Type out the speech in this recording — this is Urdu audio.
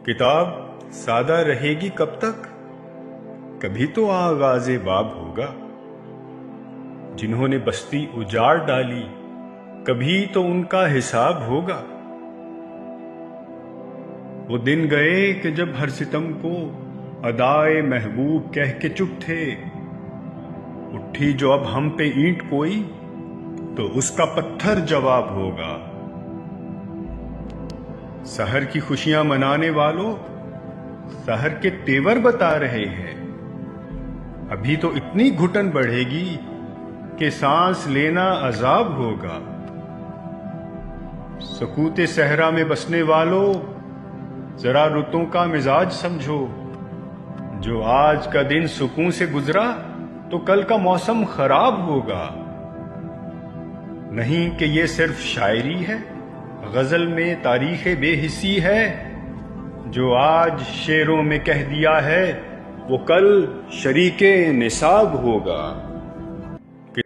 کتاب سادہ رہے گی کب تک؟ کبھی تو آغاز باب ہوگا۔ جنہوں نے بستی اجاڑ ڈالی کبھی تو ان کا حساب ہوگا۔ وہ دن گئے کہ جب ہر ستم کو ادائے محبوب کہہ کے چپ تھے، اٹھی جو اب ہم پہ اینٹ کوئی تو اس کا پتھر جواب ہوگا۔ سحر کی خوشیاں منانے والوں سحر کے تیور بتا رہے ہیں، ابھی تو اتنی گھٹن بڑھے گی کہ سانس لینا عذاب ہوگا۔ سکوت صحرا میں بسنے والوں ذرا رتوں کا مزاج سمجھو، جو آج کا دن سکون سے گزرا تو کل کا موسم خراب ہوگا۔ نہیں کہ یہ صرف شاعری ہے، غزل میں تاریخ بے حسی ہے، جو آج شعروں میں کہہ دیا ہے وہ کل شریک نصاب ہوگا۔